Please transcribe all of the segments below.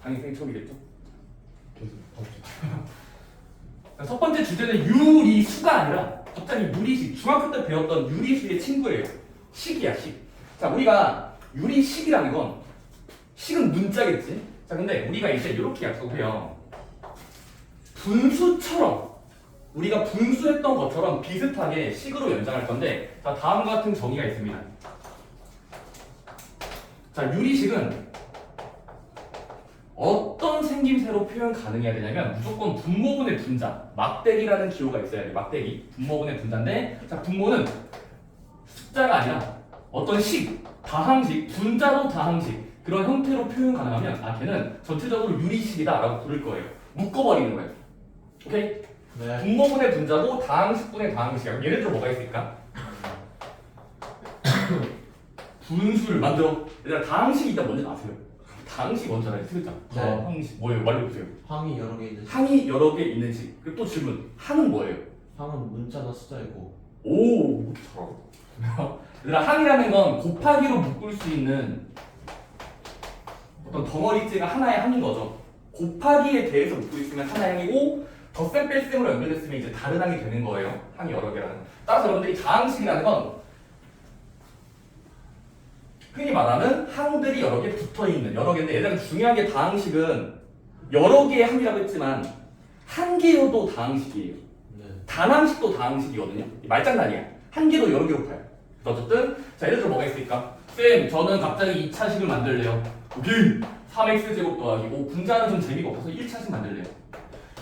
당연히 처음이겠죠? 첫 번째 주제는 유리수가 아니라 갑자기 유리식. 중학교 때 배웠던 유리수의 친구예요. 식이야, 식. 자, 우리가 유리식이라는 건 식은 문자겠지? 자, 근데 우리가 이제 이렇게 약속해요. 분수처럼 우리가 분수했던 것처럼 비슷하게 식으로 연장할 건데, 자, 다음과 같은 정의가 있습니다. 자, 유리식은 어떤 생김새로 표현 가능해야 되냐면 무조건 분모분의 분자, 막대기라는 기호가 있어야 돼. 막대기, 분모분의 분자인데, 자, 분모는 숫자가 아니라 어떤 식, 다항식, 분자로 다항식 그런 형태로 표현 가능하면 아, 걔는 전체적으로 유리식이다라고 부를 거예요. 묶어버리는 거예요. 오케이? 네. 분모분의 분자고 다항식분의 다항식이야. 예를 들어 뭐가 있을까? 분수를 만들어. 얘들아, 다항식이 일단 뭔지 아세요? 다항식이 뭔지 알아요? 틀렸죠? 네. 다항식 뭐예요? 말해보세요. 항이 여러 개 있는 항이 여러 개 있는 식. 그리고 또 질문. 항은 뭐예요? 항은 문자나 숫자이고. 오, 이렇게 잘하고. 얘들아, 항이라는 건 곱하기로 묶을 수 있는 어떤 덩어리째가 하나의 항인 거죠. 곱하기에 대해서 묶고 있으면 하나의 항이고, 덧셈 뺄셈으로 연결됐으면 이제 다른 항이 되는 거예요. 항이 여러 개라는. 따라서 여러분들이 다항식이라는 건 흔히 말하는 항들이 여러 개 붙어 있는 여러 개인데, 얘들아, 중요한 게 다항식은 여러 개의 항이라고 했지만 한 개여도 다항식이에요. 네. 단항식도 다항식이거든요. 말장난이야. 한 개도 여러 개로 파요. 그래서 어쨌든 자, 예를 들어 뭐가 있을까? 쌤, 저는 갑자기 2차식을 만들래요. 오케이. 3x 제곱 더하기 5. 분자는 좀 재미가 없어서 1차식 만들래요.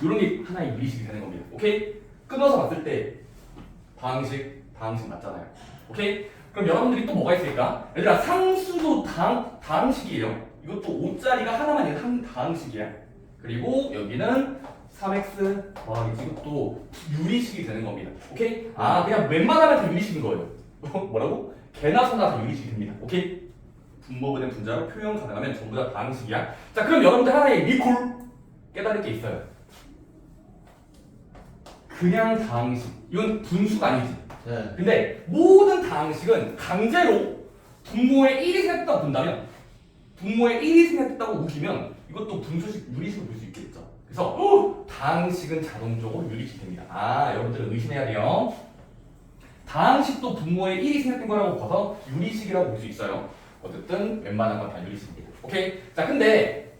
이런 게 하나의 유리식이 되는 겁니다. 오케이? 끊어서 봤을 때 다항식 맞잖아요. 오케이? 그럼 여러분들이 또 뭐가 있을까? 얘들아, 상수도 다항식이에요. 이것도 5짜리가 하나만 있는 다항식이야. 그리고 여기는 3x 더하기 이것도 유리식이 되는 겁니다. 오케이? 아, 그냥 웬만하면 다 유리식인 거예요. 뭐라고? 개나 소나 다 유리식이 됩니다. 오케이? 분모분의 분자로 표현 가능하면 전부 다 다항식이야. 자, 그럼 여러분들 하나의 리콜 깨달을 게 있어요. 그냥 다항식. 이건 분수가 아니지. 네. 근데 모든 다항식은 강제로 분모에 1이 생겼다고 본다면, 분모에 1이 생겼다고 우기면 이것도 분수식, 유리식을 볼 수 있겠죠. 그래서 다항식은 자동적으로 유리식이 됩니다. 아, 여러분들은 의심해야 돼요. 다항식도 분모에 1이 생겼던 거라고 봐서 유리식이라고 볼 수 있어요. 어쨌든 웬만한 건 다 유리식입니다. 오케이? 자, 근데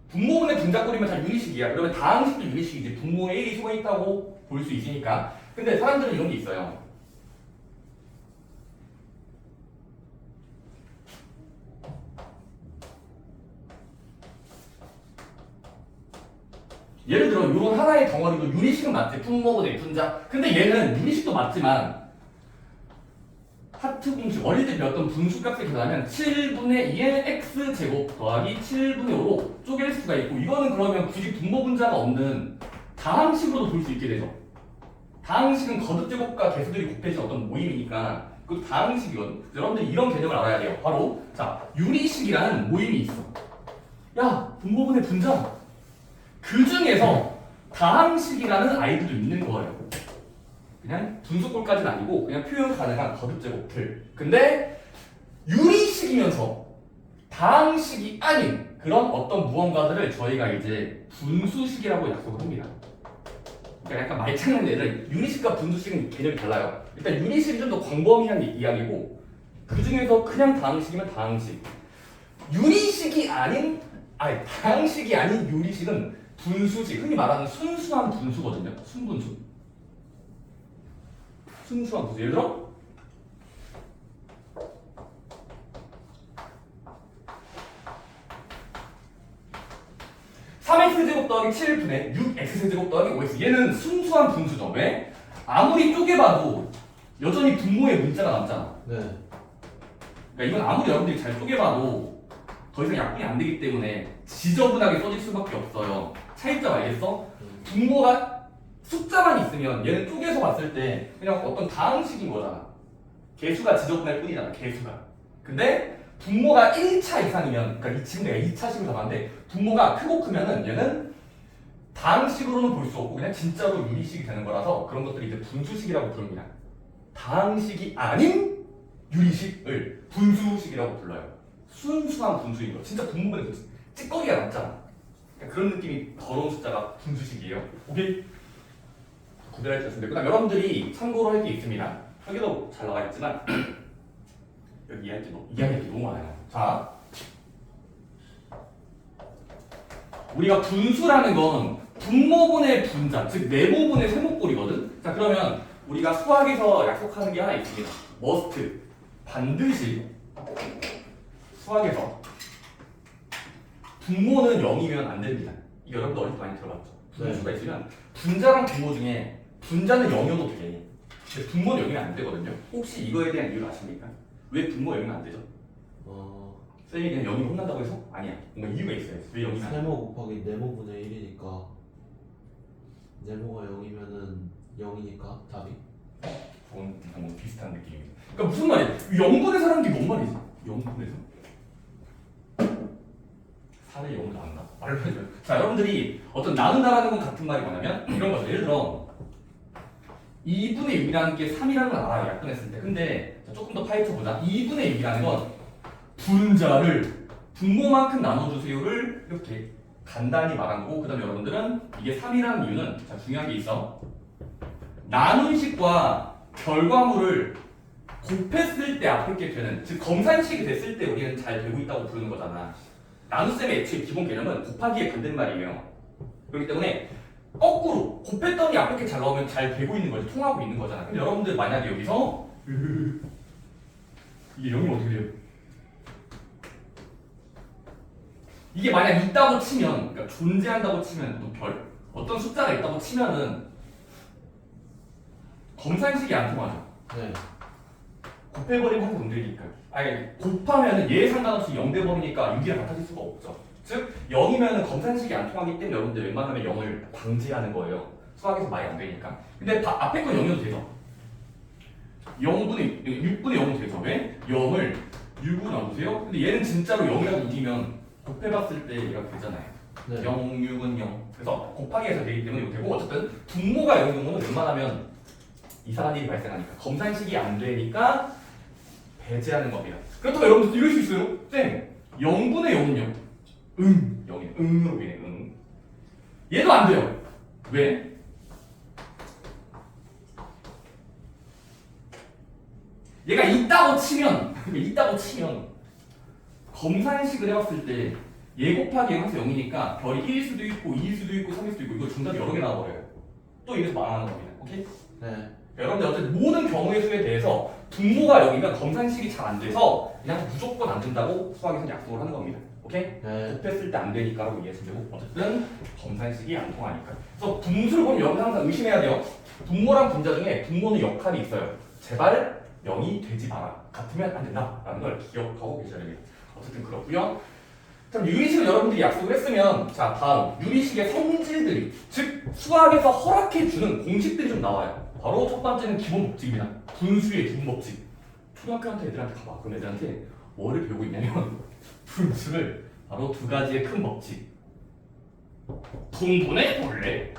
분모분의 분자꼴이면 다 유리식이야. 그러면 다항식도 유리식이지. 분모에 1이 속에 있다고 볼 수 있으니까. 근데 사람들은 이런 게 있어요. 예를 들어 이런 하나의 덩어리도 유리식은 맞지. 분모분의 분자. 근데 얘는 유리식도 맞지만 하트 공식, 어릴 때 배웠던 분수값을 계산하면 7분의 2의 x제곱 더하기 7분의 5로 쪼갤 수가 있고, 이거는 그러면 굳이 분모분자가 없는 다항식으로도 볼 수 있게 되죠. 다항식은 거듭제곱과 개수들이 곱해진 어떤 모임이니까 그것도 다항식이거든. 여러분들 이런 개념을 알아야 돼요. 바로 자, 유리식이라는 모임이 있어. 야, 분모분의 분자. 그 중에서 다항식이라는 아이들도 있는 거예요. 그냥 분수꼴까지는 아니고 그냥 표현 가능한 거듭제곱들. 근데 유리식이면서 다항식이 아닌 그런 어떤 무언가들을 저희가 이제 분수식이라고 약속을 합니다. 그러니까 약간 말장난 애들, 유리식과 분수식은 개념이 달라요. 일단 유리식이 좀 더 광범위한 이야기고, 그 중에서 그냥 다항식이면 다항식. 유리식이 아닌, 아니 다항식이 아닌 유리식은 분수식, 흔히 말하는 순수한 분수거든요. 순분수. 순수한 분수. 예를 들어 3x제곱 더하기 7분의 6x제곱 더하기 5x. 얘는 순수한 분수죠. 왜? 아무리 쪼개봐도 여전히 분모의 문자가 남잖아. 네. 그러니까 이건 아무리 여러분들이 잘 쪼개봐도 더 이상 약분이 안 되기 때문에 지저분하게 써질 수밖에 없어요. 차이점 알겠어? 분모가 숫자만 있으면 얘는 쪼개서 봤을 때 그냥 어떤 다항식인 거잖아. 개수가 지저분할 뿐이잖아. 개수가. 근데 분모가 1차 이상이면, 그러니까 지금 내가 2차식을 잡았는데 분모가 크고 크면은 얘는 다항식으로는 볼 수 없고 그냥 진짜로 유리식이 되는 거라서 그런 것들을 이제 분수식이라고 부릅니다. 다항식이 아닌 유리식을 분수식이라고 불러요. 순수한 분수인 거예요. 진짜 분모분의 분수. 찌꺼기가 남잖아. 그러니까 그런 느낌이 더러운 숫자가 분수식이에요. 오케이? 구별할 수 있습니다. 그다음 여러분들이 참고로 할 게 있습니다. 여기도 잘 나와 있지만 여기 이해할 게 너무 많아요. 자, 우리가 분수라는 건 분모분의 분자, 즉 네모분의 세모꼴이거든. 자, 그러면 우리가 수학에서 약속하는 게 하나 있습니다. must, 반드시 수학에서 분모는 0이면 안 됩니다. 이거 여러분들 어릴 때 많이 들어봤죠? 분수가 있으면 분자랑 분모 중에 분자는 0이어도 돼. 근데 분모는 0이면 안 되거든요. 혹시 이거에 대한 이유를 아십니까? 왜 분모 0이면 안 되죠? 쌤이 그냥 0이 혼난다고 해서? 아니야. 뭔가 이유가 있어요. 왜 0이면 안 돼? 세모 곱하기 네모분의 1이니까 네모가 0이면은 0이니까 답이? 그건 뭐 비슷한 느낌입니다. 그러니까 무슨 말이야? 0분에서 하는 게 뭔 말이지? 0분에서? 4대 0을 나눈다? 말을 해줘요. 자, 여러분들이 어떤 나눈다라는 건 같은 말이 뭐냐면 이런 거죠. 예를 들어 2분의 6이라는 게 3이라는 걸 알아요. 약분했을 때. 근데 조금 더 파헤쳐보자. 2분의 6이라는 건 분자를 분모만큼 나눠주세요를 이렇게 간단히 말한 거고, 그 다음에 여러분들은 이게 3이라는 이유는 자, 중요한 게 있어. 나눈식과 결과물을 곱했을 때 앞에 게 되는, 즉 검산식이 됐을 때 우리는 잘 되고 있다고 부르는 거잖아. 나눗셈의 애초에 기본 개념은 곱하기의 반대말이에요. 그렇기 때문에 거꾸로 곱했더니 앞에 게 잘 나오면 잘 되고 있는 거지, 통하고 있는 거잖아. 근데 여러분들 만약에 여기서 이게 0이면 어떻게 돼요? 이게 만약 있다고 치면, 그러니까 존재한다고 치면 또 별 어떤 숫자가 있다고 치면은 검산식이 안 통하죠. 네. 곱해버리면 항상 문제니까. 아니, 곱하면은 얘 상관없이 0 돼버리니까 6이랑 같아질 수가 없죠. 즉 0이면은 검산식이 안 통하기 때문에 여러분들 웬만하면 0을 방지하는 거예요. 수학에서 말이 안 되니까. 근데 앞에 건 0이어도 되죠. 0분의 6분의 0은 되죠. 왜? 0을 6으로 나누세요. 근데 얘는 진짜로 0이라고 우기면 곱해봤을 때 얘가 되잖아요. 네. 0, 6은 0. 그래서 곱하기해서 되기 때문에 이거 되고, 어쨌든 분모가 0인 경우는 웬만하면 이상한 일이 발생하니까 검산식이 안 되니까 배제하는 겁니다. 그렇다고 여러분들 이럴 수 있어요. 쌤, 0분의 0은요? 0이네. 응으로 보이네. 응. 얘도 안 돼요. 왜? 얘가 있다고 치면 검산식을 해봤을 때 얘 곱하기 0에서 0이니까 별이 1일 수도 있고 2일 수도 있고 3일 수도 있고, 이거 정답이 여러 개 나와버려요. 또 이래서 말하는 겁니다. 오케이? 네. 여러분들 어쨌든 모든 경우의 수에 대해서 분모가 0이면 검산식이 잘 안 돼서 그냥 무조건 안 된다고 수학에서 약속을 하는 겁니다. 오케이? 네. 곱했을 때 안 되니까라고 이해하시면 되고, 어쨌든 검산식이 안 통하니까. 그래서 분수를 보면 여러분 항상 의심해야 돼요. 분모랑 분자 중에 분모는 역할이 있어요. 제발 0이 되지 마라. 같으면 안 된다라는 걸 기억하고 계셔야 됩니다. 어쨌든 그렇고요. 그럼 유리식을 여러분들이 약속을 했으면, 자, 다음 유리식의 성질들이, 즉 수학에서 허락해주는 공식들이 좀 나와요. 바로 첫 번째는 기본 법칙입니다. 분수의 기본 법칙. 초등학교한테 애들한테 가봐. 그럼 애들한테 뭐를 배우고 있냐면 분수를 바로 두 가지의 큰 법칙. 분분의 본래,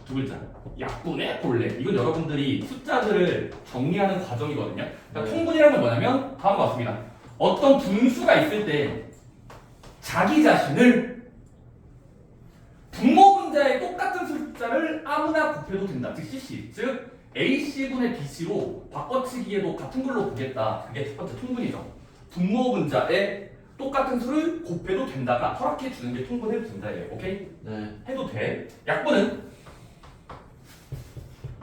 두 글자. 약분의 본래. 이건 여러분들이 숫자들을 정리하는 과정이거든요. 그러니까 통분이라는 건 뭐냐면 다음과 같습니다. 어떤 분수가 있을 때 자기 자신을 분모 분자의 똑같은 숫자를 아무나 곱해도 된다. 즉 CC, 즉 AC분의 BC로 바꿔치기에도 같은 걸로 보겠다. 그게 첫 번째 통분이죠. 분모 분자의 똑같은 수를 곱해도 된다가 허락해 주는 게 통분해도 된다예요. 오케이? 네. 해도 돼. 약분은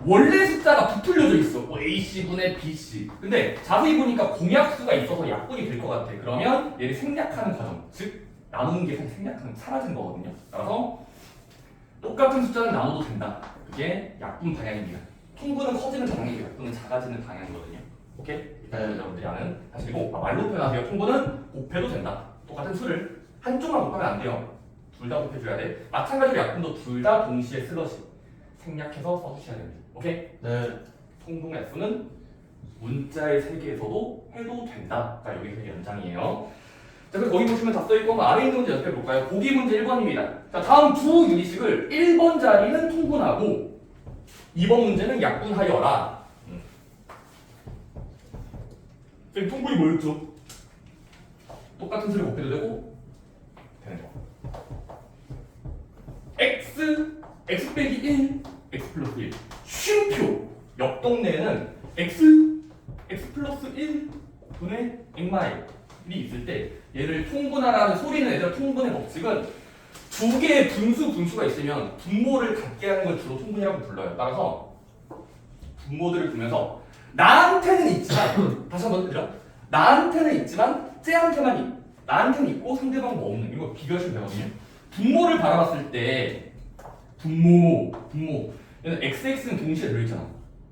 원래 숫자가 부풀려져 있어. 뭐 AC분의 BC. 근데 자세히 보니까 공약수가 있어서 약분이 될 것 같아. 그러면 얘를 생략하는 과정. 즉 나누는 게 생략하는, 사라진 거거든요. 따라서 똑같은 숫자는 나눠도 된다. 그게 약분 방향입니다. 통분은 커지는 방향이고 약분은 작아지는 방향이거든요. 오케이? 일단 여러분들이 아는 사실이고, 말로 표현하세요. 통분은 곱해도 된다. 똑같은 수를 한쪽만 곱하면 안 돼요. 둘 다 곱해줘야 돼. 마찬가지로 약분도 둘 다 동시에 슬러시 생략해서 써주셔야 됩니다. 오케이? 네. 통분 약분은 문자의 세계에서도 해도 된다. 자, 여기서 연장이에요. 자, 그래서 거기 보시면 다 써있고, 아래 있는 문제 연습해볼까요? 보기 문제 1번입니다. 자, 다음 두 유리식을 1번 자리는 통분하고 2번 문제는 약분하여라. 통분이 뭐였죠? 똑같은 수를 곱해도 되고 되는 거. x 빼기 1, x 플러스 1. 쉼표. 옆 동네에는 x 플러스 1 분의 x마일이 있을 때 얘를 통분하라는 소리는 얘들아 통분의 법칙은 두 개의 분수가 있으면 분모를 같게 하는 걸 주로 통분이라고 불러요. 따라서 분모들을 보면서 나한테는 있지만 다시 한번 들어. 나한테는 있지만 나한테는 있고 상대방은 없는 이거 비교하시면 되거든요. 분모를 바라봤을 때 분모 얘는 xx는 동시에 들어있잖아.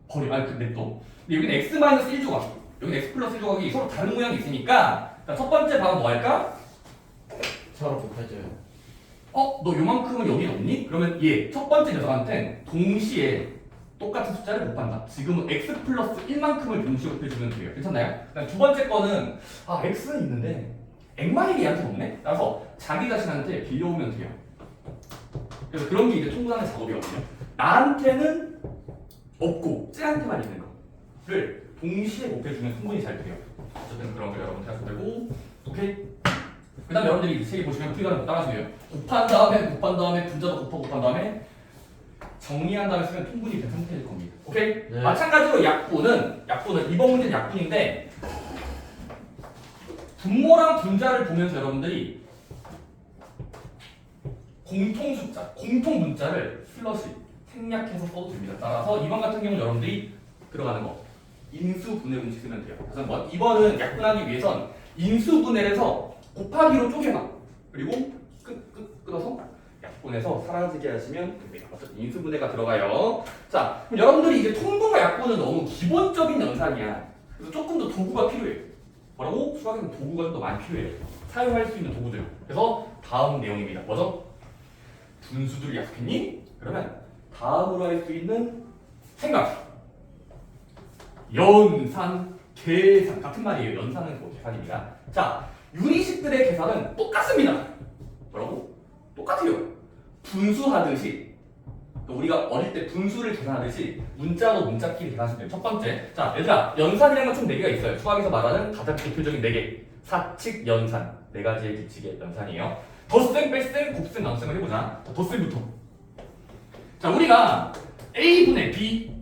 근데 또 근데 여기는 x 마이너스 1조각 여기는 x 플러스 1조각이 서로 다른 모양이 있으니까 첫 번째 방은 뭐 할까? 서로 곱해줘요. 너 요만큼은 여기 없니? 그러면 얘 첫 번째 녀석한테 동시에 똑같은 숫자를 곱한다. 지금은 x 플러스 1만큼을 동시에 곱해주면 돼요. 괜찮나요? 그다음 두 번째 거는 x는 있는데 x마일이 얘한테 없네? 따라서 자기 자신한테 빌려오면 돼요. 그래서 그런 게 이제 통분하는 작업이거든요. 나한테는 없고 쟤한테만 있는 거를 동시에 곱해주면 통분이 잘 돼요. 어쨌든 그런 거 여러분 하셔도 되고 오케이? 그 다음 여러분들이 이 책에 보시면 풀이가는 거 따라하시면 돼요. 곱한 다음에 분자도 곱한 다음에 정리한 다음에 쓰면 통분이 된 상태일 겁니다. 오케이? 네. 마찬가지로 약분은 이번 문제는 약분인데 분모랑 분자를 보면서 여러분들이 공통 문자를 슬러시 생략해서 써도 됩니다. 따라서 2번 같은 경우는 여러분들이 들어가는 거 인수분해 공식 쓰면 돼요. 그래서 뭐 2번은 약분하기 위해선 인수분해해서 곱하기로 쪼개놔. 그리고 끊어서 약분해서 사라지게 하시면 됩니다. 어쨌든 인수분해가 들어가요. 자, 그럼 여러분들이 이제 통분과 약분은 너무 기본적인 연산이야. 그래서 조금 더 도구가 필요해요. 뭐라고? 수학에는 도구가 좀 더 많이 필요해요. 사용할 수 있는 도구들. 그래서 다음 내용입니다. 뭐죠? 분수들을 약속했니? 그러면 다음으로 할 수 있는 생각. 연산, 계산 같은 말이에요. 연산은 뭐 계산입니다. 자, 유리식들의 계산은 똑같습니다. 뭐라고? 똑같아요. 분수하듯이 우리가 어릴 때 분수를 계산하듯이 문자로 문자끼리 계산하시면 돼요. 첫 번째, 자 얘들아 연산이라는 건 총 4개가 있어요. 수학에서 말하는 가장 대표적인 4개 사칙 연산 4가지의 규칙의 연산이에요. 덧셈, 뺄셈, 곱셈, 나눗셈을 해보자. 덧셈부터. 자 우리가 A분의 B,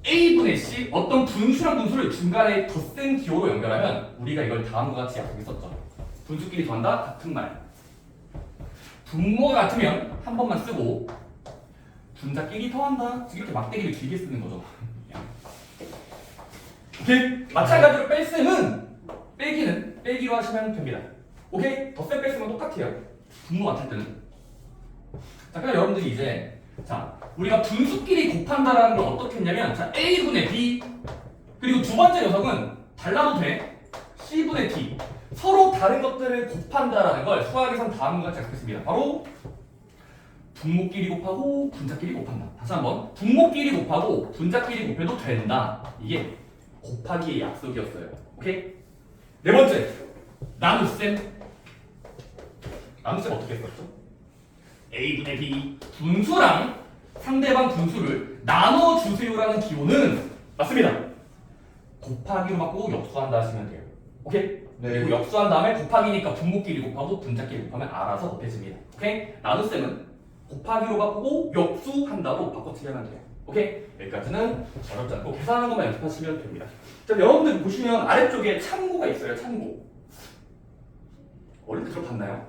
A분의 C 어떤 분수랑 분수를 중간에 덧셈 기호로 연결하면 우리가 이걸 다음과 같이 약속했었죠. 분수끼리 더한다 같은 말. 분모가 같으면 한 번만 쓰고 분자끼리 더한다. 지금 이렇게 막대기를 길게 쓰는 거죠. 오케이? 마찬가지로 뺄셈은 빼기로 하시면 됩니다. 오케이? 덧셈 뺄셈은 똑같아요. 분모 맞출 때는. 자, 그럼 여러분들이 이제 우리가 분수끼리 곱한다라는 걸 어떻게 했냐면 A분의 B 그리고 두 번째 녀석은 달라도 돼. C분의 D 서로 다른 것들을 곱한다라는 걸 수학에선 다음과 같이 약속했습니다. 바로 분모끼리 곱하고 분자끼리 곱한다. 다시 한번 분모끼리 곱하고 분자끼리 곱해도 된다. 이게 곱하기의 약속이었어요. 오케이? 네 번째 나눗셈. 나눗셈 어떻게 했었죠? A분의 B 분수랑 상대방 분수를 나눠주세요라는 기호는 맞습니다. 곱하기로 바꾸고 역수한다 하시면 돼요. 오케이? 네. 그리고 역수한 다음에 곱하기니까 분모끼리 곱하고 분자끼리 곱하면 알아서 곱해집니다. 오케이? 나눗셈은 곱하기로 바꾸고 역수한다로 바꿔치기 하면 돼요. 오케이? 여기까지는 어렵지 않고 계산하는 것만 연습하시면 됩니다. 자, 여러분들 보시면 아래쪽에 참고가 있어요. 참고. 어릴 때 들어봤나요?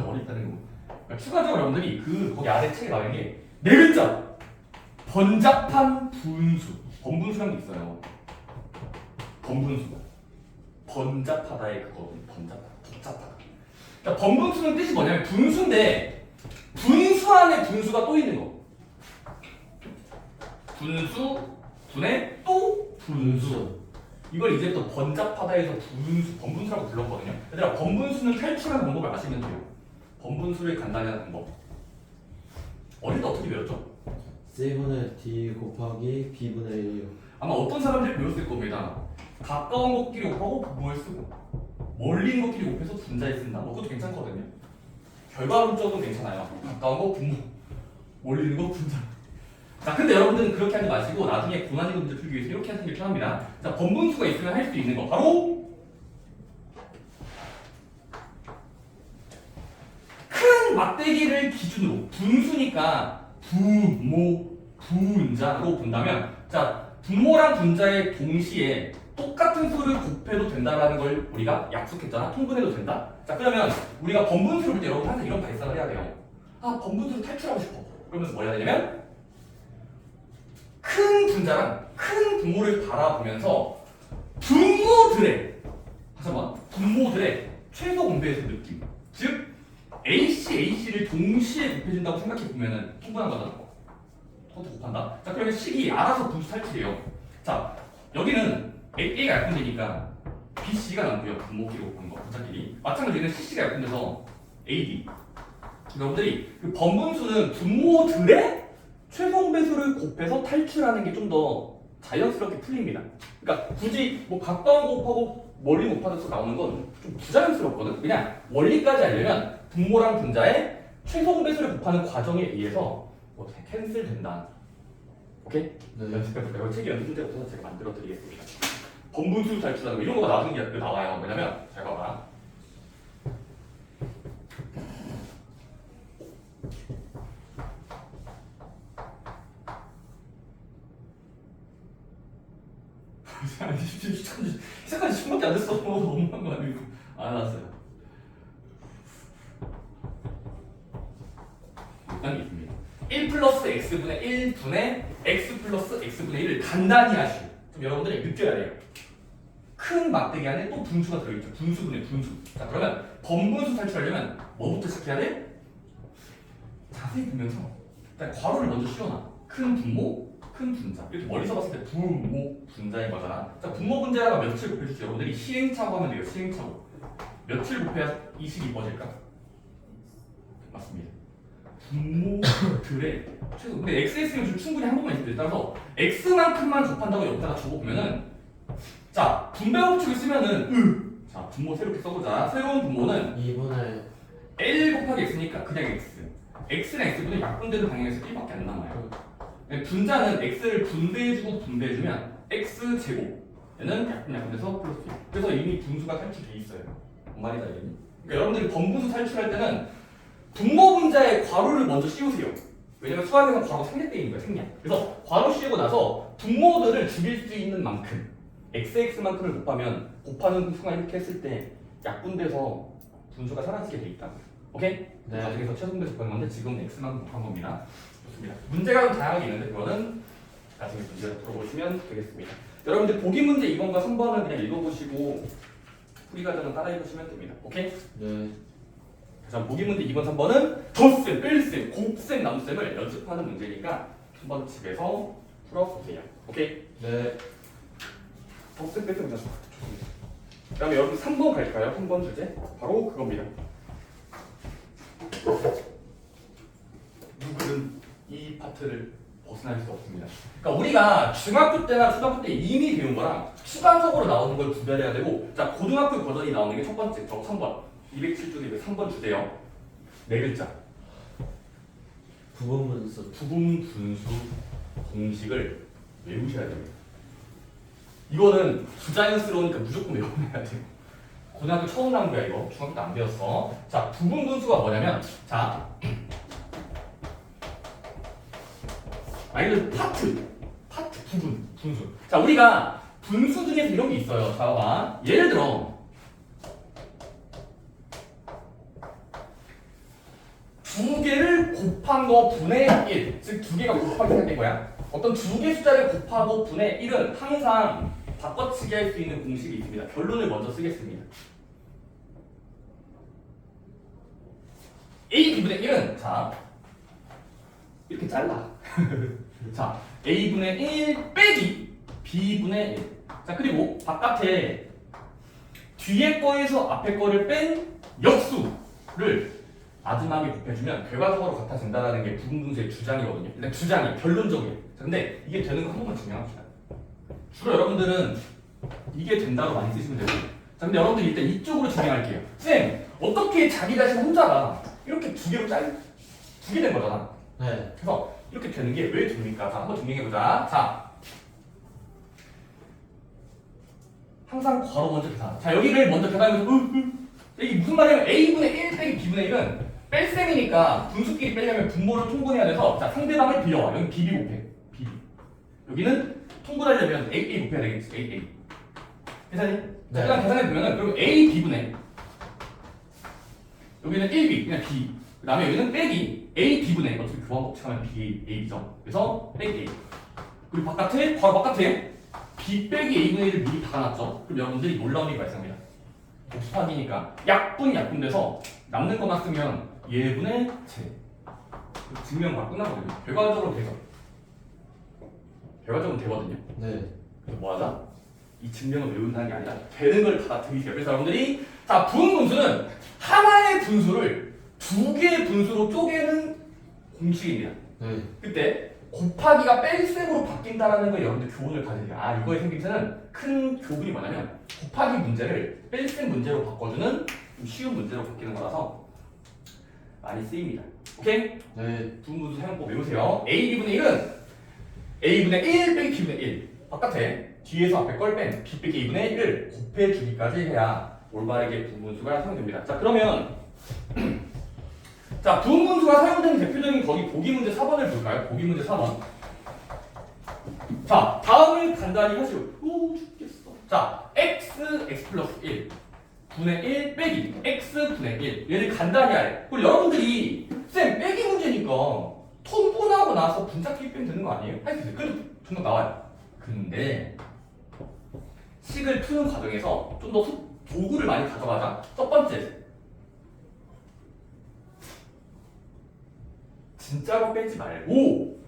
어릴 때는 거. 추가적으로 여러분들이 거기 아래 책에 나와 있는 게 4글자 번잡한 분수. 번분수라는 게 있어요. 번분수. 번잡하다의 그거 번잡하다. 복잡하다. 그러니까 번분수는 뜻이 뭐냐면 분수인데 분수 안에 분수가 또 있는 거. 분수, 분의 또 분수. 이걸 이제부터 번잡하다에서 번분수라고 불렀거든요. 얘들아 번분수는 탈출하는 방법을 아시면 돼요. 번분수를 간단히 하는 방법. 어릴 때 어떻게 배웠죠? C분의 D 곱하기 B분의 1이요. 아마 어떤 사람들이 배웠을 겁니다. 가까운 것끼리 곱하고 분모에 쓰고 멀리 있는 것끼리 곱해서 분자에 쓴다. 뭐 그것도 괜찮거든요. 결과론적으로 괜찮아요. 가까운 거 분모, 멀리 있는 거 분자. 자, 근데 여러분들은 그렇게 하지 마시고 나중에 고난이도 문제 풀기 위해서 이렇게 하시는 게 편합니다. 자, 번분수가 있으면 할 수 있는 거 바로 막대기를 기준으로 분수니까 부모 분자로 본다면 자 분모랑 분자의 동시에 똑같은 수를 곱해도 된다라는 걸 우리가 약속했잖아. 통분해도 된다. 자 그러면 우리가 번분수를 볼 때 여러분 항상 이런 발상을 해야 돼요. 아 번분수를 탈출하고 싶어. 그러면서 뭐 해야 되냐면 큰 분자랑 큰 분모를 바라보면서 분모들의 최소 공배수 느낌. 즉 AC를 동시에 곱해준다고 생각해보면은 통분한 거잖아. 토트 곱한다. 자 그러면 식이 알아서 분수 탈출이에요. 자 여기는 A가 약분되니까 BC가 남고요. 분모끼리 곱한 거 분자끼리. 마찬가지로 얘는 CC가 약분돼서 AD. 여러분들이 그 번분수는 분모들의 최소 공배수를 곱해서 탈출하는 게 좀 더 자연스럽게 풀립니다. 그러니까 굳이 뭐 가까운 거 곱하고 멀리 곱하듯이 나오는 건 좀 부자연스럽거든. 그냥 원리까지 알려면 분모랑 분자의 최소 공배수를 곱하는 과정에 의해서 뭐 캔슬된다. 오케이? 네. 연습해볼까요? 이거 책이 연습 문제부터 제가 만들어 드리겠습니다. 번분수 탈출하는 거 이런 거가 나중에 나와요. 왜냐면 잘 봐봐. 시작까지 10분밖에 안 됐어. 너무한 거 아니고 안 왔어요. 일단 있습니다. 1 플러스 x분의 1분의 x 플러스 x분의 1을 간단히 하시고 좀 여러분들이 느껴야 돼요. 큰 막대기 안에 또 분수가 들어있죠. 분수분의 분수. 자 그러면 번분수 탈출하려면 뭐부터 시작해야 돼? 자세히 보면서 일단 괄호를 먼저 씌워놔. 큰 분모, 큰 분자. 이렇게 멀리서 봤을 때 분모 분자인 거잖아. 자 분모 분자가 며칠 곱해줄지 여러분들이 시행착오 하면 돼요. 시행착오. 며칠 곱해야 이 식이 이뻐질까? 맞습니다. 분모들의 최소. 근데 xs는 좀 충분히 한 번만 있을 때 따라서 x만큼만 곱한다고 여기다가 적어보면은 자 분배 법칙을 쓰면은 자 분모 새롭게 써보자. 새로운 분모는 2분의 L 곱하기 x니까 그냥 x. x랑 x분의 약분되는 방향에서 1밖에 안 남아요. 분자는 x를 분배해주고 분배해주면 x 제곱 얘는 약분돼서 플러스 1. 그래서 이미 분수가 탈출돼 있어요. 뭔 말인지 알겠니? 그러니까 여러분들이 번분수 탈출할 때는 분모 분자의 괄호를 먼저 씌우세요. 왜냐면 수학에서 괄호 생략되어 있는 거예요. 생략. 그래서 괄호 씌우고 나서 분모들을 죽일 수 있는 만큼 xx만큼을 곱하면 곱하는 순간 이렇게 했을 때 약분돼서 분수가 사라지게 돼 있다. 오케이? 네. 나중에서 최소분배수 구하는 건데 지금은 x만큼 곱한 겁니다. 좋습니다. 문제가 좀 다양하게 있는데 그거는 나중에 문제를 풀어보시면 되겠습니다. 여러분들 보기 문제 2번과 3번은 그냥 읽어보시고 풀이 과정은 따라해보시면 됩니다. 오케이? 네. 자, 보기 문제 2번, 3번은 덧셈, 뺄셈, 곱셈, 남셈을 연습하는 문제니까 한번 집에서 풀어보세요. 오케이? 네. 덧셈, 뺄셈 문제 좋습니다. 그 다음에 여러분 3번 갈까요? 3번 주제? 바로 그겁니다. 누구든 이 파트를 벗어날 수 없습니다. 그러니까 우리가 중학교 때나 초등학교 때 이미 배운 거랑 추가적으로 나오는 걸 구별해야 되고 자 고등학교 버전이 나오는 게 첫 번째 저 3번 207쪽에 3번 주제요. 네 글자 부분분수. 부분분수 공식을 외우셔야 됩니다. 이거는 부자연스러우니까 무조건 외워내야 돼요. 고등학교 처음 나온 거야 이거. 중학교 때 안 배웠어. 자 부분분수가 뭐냐면 자 말 그대로 파트 부분 분수. 자 우리가 분수 중에서 이런 게 있어요. 자 봐봐. 예를 들어 두 개를 곱한 거 분의 1. 즉 두 개가 곱하기 생긴 거야. 어떤 두 개 숫자를 곱하고 분의 1은 항상 바꿔치기 할 수 있는 공식이 있습니다. 결론을 먼저 쓰겠습니다. A B분의 1은 자 이렇게 잘라. 자 A분의 1 빼기 B분의 1. 자 그리고 바깥에 뒤에 거에서 앞에 거를 뺀 역수를 마지막에 곱해주면 결과적으로 같아진다는 게 부분분수의 주장이거든요. 일단 주장이 결론적이에요. 자, 근데 이게 되는 거 한 번만 증명합시다. 주로 여러분들은 이게 된다고 많이 쓰시면 되고 자 근데 여러분들 일단 이쪽으로 증명할게요. 쌤 어떻게 자기 자신 혼자가 이렇게 두 개로 두 개 된 거잖아. 네. 그래서 이렇게 되는 게 왜 됩니까? 자 한번 증명해보자. 자 항상 괄호 먼저 계산. 자 여기를 먼저 계산하면서 이게 무슨 말이냐면 A분의 1 빼기 B분의 1은 뺄셈이니까 분수끼리 빼려면 분모를 통분해야 돼서 자 상대방을 빌려와. 여기 BB 곱해. BB. 여기는 통분하려면 AA 곱해야 되겠지. AA. 계산이? 자, 일단 계산해 보면은 그럼 A B분의 여기는 1B 그냥 B. 그 다음에 여기는 빼기 A B분의 어차피 교환 법칙하면 B A죠. 그래서 빼기 A. 그리고 바깥에 바로 바깥에 B 빼기 A분의 1을 미리 박아놨죠. 그럼 여러분들이 놀라운 일이 발생합니다. 곱하기니까 약분 돼서 남는 것만 쓰면 예분의 제 증명 바로 끝나거든요. 결과적으로 되죠. 결과적으로 되거든요. 네. 그래서 뭐하자? 이 증명을 외운다는 게 아니라 되는 걸 받아들이세요. 그래서 여러분들이 자 부분 분수는 하나의 분수를 두 개의 분수로 쪼개는 공식입니다. 네. 그때 곱하기가 뺄셈으로 바뀐다라는 걸 여러분들 교훈을 가지세요. 아 이거의 생김새는 큰 교훈이 뭐냐면 곱하기 문제를 뺄셈 문제로 바꿔주는 좀 쉬운 문제로 바뀌는 거라서 많이 쓰입니다. 오케이? 네. 부분 분수 사용법 외우세요. A B분의 1은 A분의 1 빼기 B분의 1 바깥에 뒤에서 앞에 걸 뺀 B 빼기 A분의 1을 곱해주기까지 해야 올바르게 부분 분수가 사용됩니다. 자 그러면 자 부분 분수가 사용되는 대표적인 거기 보기 문제 4번을 볼까요? 보기 문제 4번. 자 다음을 간단히 하시오. 오 죽겠어. 자 x 플러스 1 분의 1 빼기 x 분의 1 얘를 간단히 알. 그리고 여러분들이 쌤 빼기 문제니까 통분하고 나서 분자끼리 빼면 되는 거 아니에요? 할 수 있어요. 그래도 정답 나와요. 근데 식을 푸는 과정에서 좀 더 도구를 많이 가져가자. 첫 번째 진짜로 빼지 말고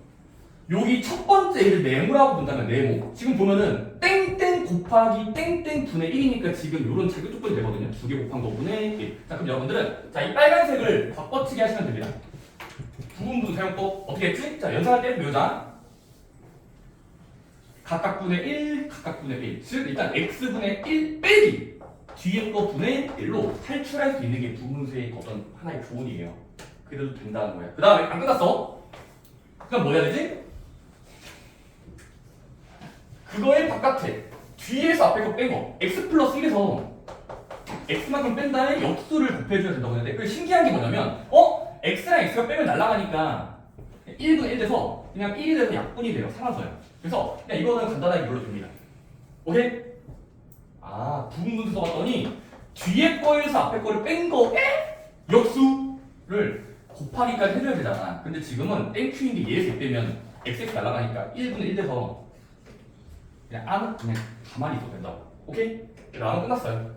여기 첫 번째 일을 네모라고 본다면 네모. 지금 보면은 땡땡 곱하기 땡땡 분의 1이니까 지금 이런 제곱 조건이 되거든요. 두 개 곱한 거분의 1. 자 그럼 여러분들은 자 이 빨간색을 바꿔치기 하시면 됩니다. 부분분 사용법 어떻게 했지? 자 연산할 때 배우자. 각각 분의 1, 각각 분의 1. 즉 일단 x분의 1 빼기 뒤에 거 분의 1로 탈출할 수 있는 게 부분수의 어떤 하나의 교훈이에요. 그래도 된다는 거예요. 그 다음에 안 끝났어. 그럼 뭐 해야 되지? 그거의 바깥에 뒤에서 앞에 거 뺀 거 x 플러스 1에서 x만큼 뺀 다음에 역수를 곱해줘야 된다고 했는데 그 신기한 게 뭐냐면 x랑 x가 빼면 날아가니까 1분 1 돼서 그냥 1이 돼서 약분이 돼요. 사라져요. 그래서 그냥 이거는 간단하게 눌러줍니다. 오케이? 아 부분 분수 써봤더니 뒤에 거에서 앞에 거를 뺀 거에 역수를 곱하기까지 해줘야 되잖아. 근데 지금은 땡큐인데 얘에서 빼면 xx 날아가니까 1분의 1 돼서 그냥 가만히 있어도 된다고. 오케이? 나는 끝났어요.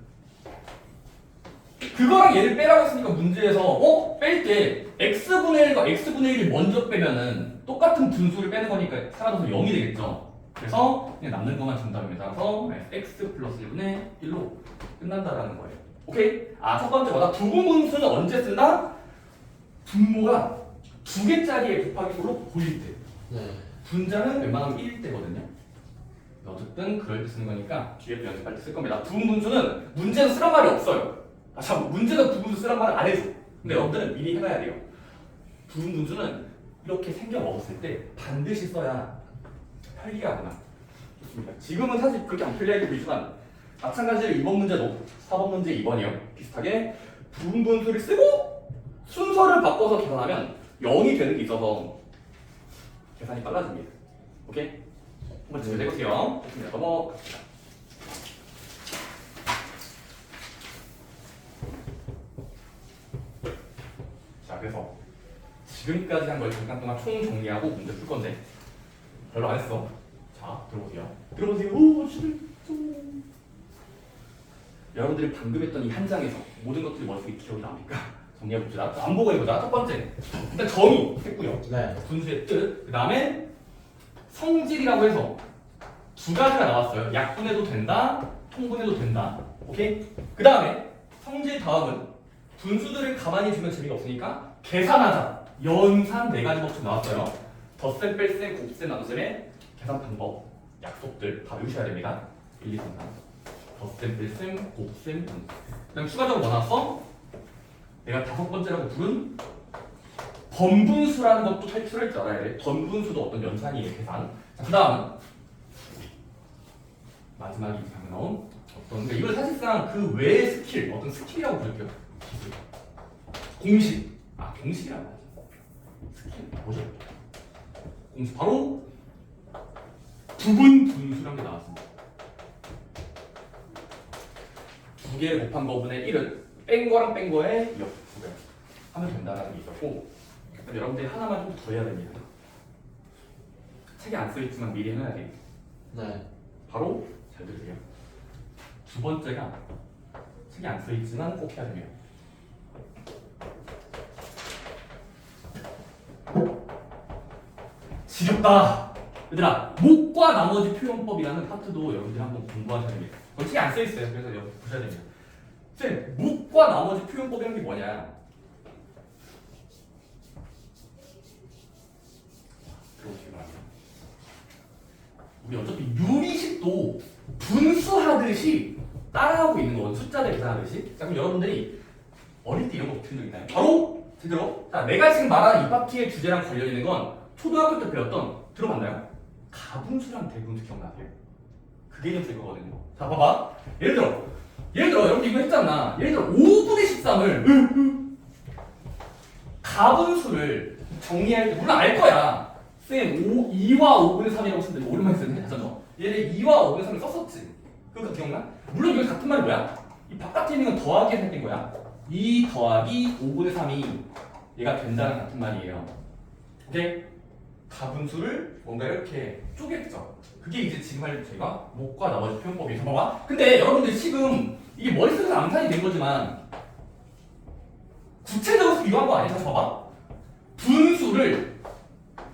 그거랑 얘를 빼라고 했으니까 문제에서 뺄 때 x분의 1과 x분의 1이 먼저 빼면은 똑같은 분수를 빼는 거니까 사라져서 0이 되겠죠. 그래서 그냥 남는 것만 정답입니다. 그래서 x 플러스 1분의 1로 끝난다라는 거예요. 오케이? 첫 번째 거다. 부분 분수는 언제 쓴다? 분모가 두 개짜리의 곱하기로 보일 때. 네. 분자는 웬만하면 1일 때거든요. 어쨌든 그럴 때 쓰는 거니까 뒤에 또 연습할 때 쓸 겁니다. 부분 분수는 문제에서 쓰란 말이 없어요. 참 문제에서 부분 분수 쓰란 말을 안 해줘. 근데 여러분들은 미리 해놔야 돼요. 부분 분수는 이렇게 생겨 먹었을 때 반드시 써야 편리하구나. 좋습니다. 지금은 사실 그렇게 안 편리하게 보이지만 마찬가지로 이번 문제도 4번 문제 2번이요. 비슷하게 부분 분수를 쓰고 순서를 바꿔서 계산하면 0이 되는 게 있어서 계산이 빨라집니다. 오케이? 한번 잘 해볼게요. 좋습니다. 넘어갑시다. 자, 그래서 지금까지 한 걸 잠깐 동안 총 정리하고 문제 풀 건데 별로 안 했어. 자, 들어보세요. 들어보세요. 오, 여러분들이 방금 했던 이 한 장에서 모든 것들이 머릿속에 기억이 납니까? 정리해봅시다. 안 보고 해보자. 첫 번째, 일단 정의 했고요. 네. 분수의 뜻. 그 다음에 성질이라고 해서 두 가지가 나왔어요. 약분해도 된다, 통분해도 된다. 오케이? 그 다음에 성질 다음은 분수들을 가만히 두면 재미가 없으니까 계산하자. 연산 네 가지 법칙 나왔어요. 덧셈, 뺄셈, 곱셈, 나눗셈의 계산 방법, 약속들 다 외우셔야 됩니다. 1, 2, 3, 4. 덧셈, 뺄셈, 곱셈, 분수. 그다음 추가적으로 뭐 나왔어? 내가 다섯 번째라고 부른 번분수라는 것도 탈출할 줄 알아야 돼. 번분수도 어떤 연산이에요, 계산. 자, 그 다음 마지막에 이상에 나온 어떤, 이건 사실상 그 외의 스킬, 어떤 스킬이라고 부를게요. 기술. 공식. 공식이란 말이죠. 스킬 뭐죠? 공식 바로 부분 분수라는 게 나왔습니다. 두 개 곱한 거분의 1은 뺀 거랑 뺀 거의 역수를 하면 된다는 게 있었고, 그럼 여러분들이 하나만 좀 더 해야 됩니다. 책에 안 써있지만 미리 해놔야 돼요. 네. 바로 잘 들으세요. 두 번째가 책에 안 써있지만 꼭 해야 됩니다. 지겹다. 얘들아, 목과 나머지 표현법이라는 파트도 여러분들이 한번 공부하셔야 됩니다. 책에 안 써있어요. 그래서 여러분 보셔야 됩니다. 쌤, 목과 나머지 표현법이라는 게 뭐냐? 들어보시기 바랍니다. 우리 어차피 유리식도 분수하듯이 따라하고 있는 거거든. 숫자들 계산하듯이. 자, 그럼 여러분들이 어릴 때 이런 거 들은 적 있나요? 바로 제대로. 자, 내가 지금 말하는 이 파트의 주제랑 관련 있는 건 초등학교 때 배웠던, 들어봤나요? 가분수랑 대분수 기억나세요? 그 개념 쓸 거거든요. 자, 봐봐. 예를 들어 여러분들 이거 했잖아. 예를 들어 5분의 13을 가분수를 정리할 때 물론 알 거야. 쌤 2와 5분의 3이라고 쓰는데 오랜만에 쓰는 했잖아. 얘네 2와 5분의 3을 썼었지. 그거 기억나? 물론 이거 같은 말이 뭐야? 이 바깥에 있는 건 더하기에 생긴 거야. 2 더하기 5분의 3이 얘가 된다는 같은 말이에요. 오케이? 가분수를 뭔가 이렇게 쪼갰죠. 그게 이제 지금 할 제가 목과 나머지 표현법이에요. 봐봐. 근데 여러분들 지금 이게 머릿속에서 암산이 된 거지만 구체적으로 비교한 거 아니야? 봐봐.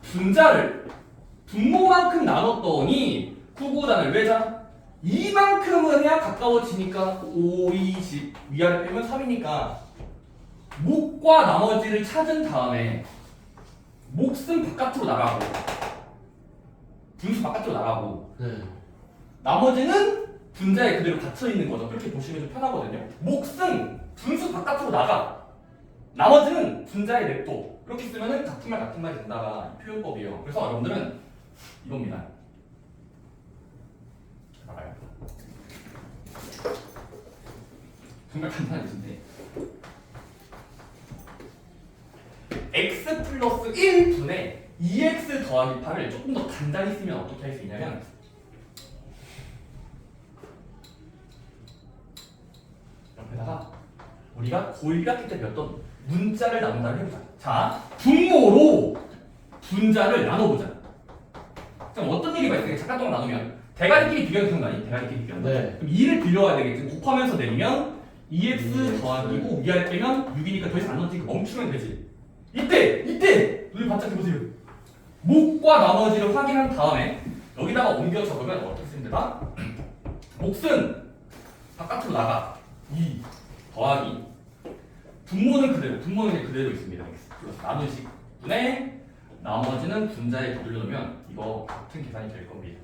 분자를 분모만큼 나눴더니 구구단을 왜자? 이만큼은 해야 가까워지니까 5, 20 위아래 빼면 3이니까 목과 나머지를 찾은 다음에 몫은 바깥으로 나가고 분수 바깥으로 나가고 네. 나머지는 분자에 그대로 갇혀 있는 거죠. 그렇게 보시면 좀 편하거든요. 몫은 분수 바깥으로 나가. 나머지는 분자에 냅둬. 그렇게 쓰면은 같은 말이 된다가 표현법이에요. 그래서 여러분들은 이겁니다. 나가요. 정말 간단해진데 x 플러스 1분의 2x 더하기 8을 조금 더 간단히 쓰면 어떻게 할 수 있냐면 옆에다가 우리가 고1 학기 때 배웠던 문자를 나눈다를 해보자. 자, 분모로 분자를 나눠보자. 그럼 어떤 얘기가 있어요? 잠깐 동안 나누면 대가리끼리 비교하는 순간이 대가리끼리 비교한다. 네. 그럼 2를 빌려와야 되겠지. 곱하면서 내리면 2x 더하기고 위아래 빼면 6이니까 더 이상 안 넣으니까 멈추면 되지. 이때 눈을 바짝 해보세요. 목과 나머지를 확인한 다음에 여기다가 옮겨 적으면 어떻게 쓰면 되나? 몫은 바깥으로 나가 2 더하기 분모는 그대로 있습니다. 나누식 분의 나머지는 분자에 거들려 놓으면 이거 같은 계산이 될 겁니다.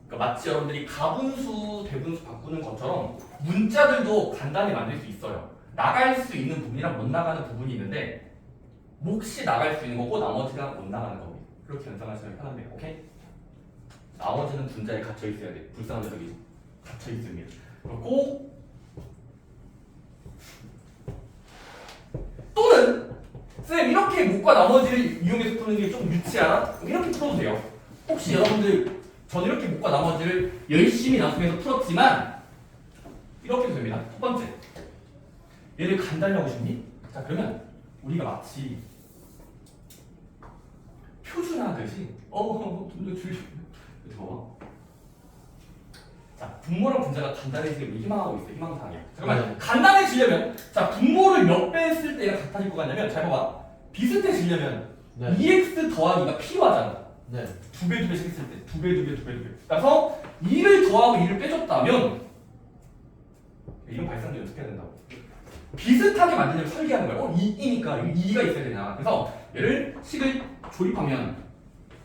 그러니까 마치 여러분들이 가분수, 대분수 바꾸는 것처럼 문자들도 간단히 만들 수 있어요. 나갈 수 있는 부분이랑 못 나가는 부분이 있는데 몫이 나갈 수 있는 거고 나머지가 못 나가는 겁니다. 그렇게 연상하시면 편한데요. 오케이? 나머지는 분자에 갇혀 있어야 돼. 불쌍한 녀석이 갇혀 있습니다. 그렇고 또는 쌤 이렇게 목과 나머지를 이용해서 푸는 게 좀 유치하다? 이렇게 풀어도 돼요. 혹시 여러분들 저는 이렇게 목과 나머지를 열심히 나누면서 풀었지만 이렇게 해도 됩니다. 첫 번째 얘를 간단히 하고 싶니? 자 그러면 우리가 마치 표준하듯이 좀더 줄여 이렇게 봐봐. 자 분모랑 분자가 간단해지길 희망하고 있어요. 희망사항이야. 잠깐만 네. 간단해지려면 자 분모를 몇 배 했을 때가 같아질 것 같냐면 잘 봐봐. 비슷해지려면 네. 2x 더하기가 필요하잖아. 네. 두 배씩 했을 때 두 배. 그래서 2를 더하고 2를 빼줬다면 이런 발상도 연습해야 된다고. 비슷하게 만들려면 설계하는 거야. 2이니까 여기 2가 있어야 되나. 그래서 얘를 식을 조립하면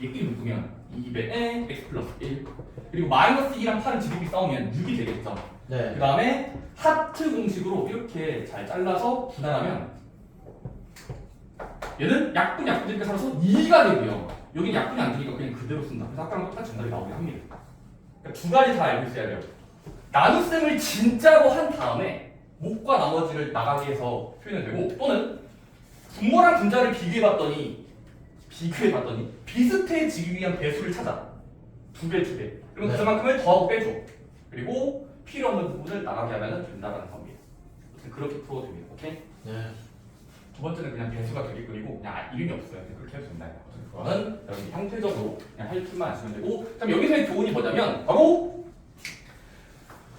얘끼리 묶으면 2배에 x 플러스 1 그리고 마이너스 2랑 8은 지름이 싸우면 6이 되겠죠. 네. 그 다음에 하트 공식으로 이렇게 잘 잘라서 분할하면 얘는 약분 이렇게 살아서 2가 되고요. 여기는 약분이 안 되니까 그냥 그대로 쓴다. 그래서 아까랑 똑같이 정답이 나오긴 합니다. 그러니까 두 가지 다 알고 있어야 돼요. 나눗셈을 진짜로 한 다음에 목과 나머지를 나가게 해서 표현이 되고 또는 분모랑 분자를 비교해봤더니 비슷해지기 위한 배수를 찾아. 두 배. 그러면 네. 그만큼을 더하고 빼줘. 그리고 필요 없는 부분을 나가게 하면 된다라는 겁니다. 그렇게 풀어도 됩니다. 오케이? 네. 두 번째는 그냥 배수가 되게끔이고 그냥 이름이 없어요. 그냥 그렇게 해도 된다. 그거는 여러분이 형태적으로 그냥 할 줄만 아시면 되고. 그럼 여기서의 교훈이 뭐냐면 바로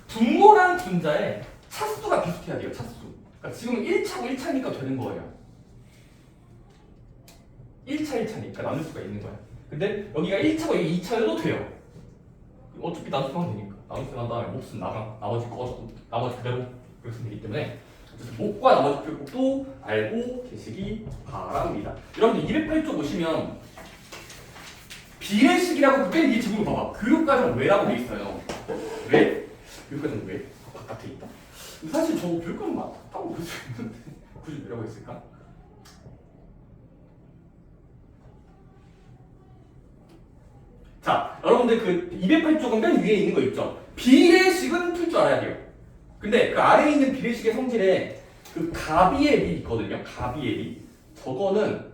분모랑 분자의 차수가 비슷해야 돼요. 차수. 그러니까 지금 1차고 1차니까 되는 거예요. 1차니까 나눌 수가 있는 거야. 근데 여기가 1차고 여기 2차여도 돼요. 어차피 나누면 되니까. 나누면 난 다음에 몫은 나가. 나머지 꺼져. 나머지 그대로 그렇게 되기 때문에 어쨌든 몫과 나머지 표현법도 알고 계시기 바랍니다. 여러분들 208쪽 보시면 비례식이라고 맨 위에 지금 봐봐. 교육과정 왜라고 돼 있어요. 왜? 교육과정 왜? 바깥에 있다. 사실 저 교육과정 맞다고 볼 수 있는데 굳이 왜라고 했을까? 자, 여러분들 그 208쪽은 맨 위에 있는 거 있죠? 비례식은 풀 줄 알아야 돼요. 근데 그 아래에 있는 비례식의 성질에 그 가비엘이 있거든요. 가비엘이. 저거는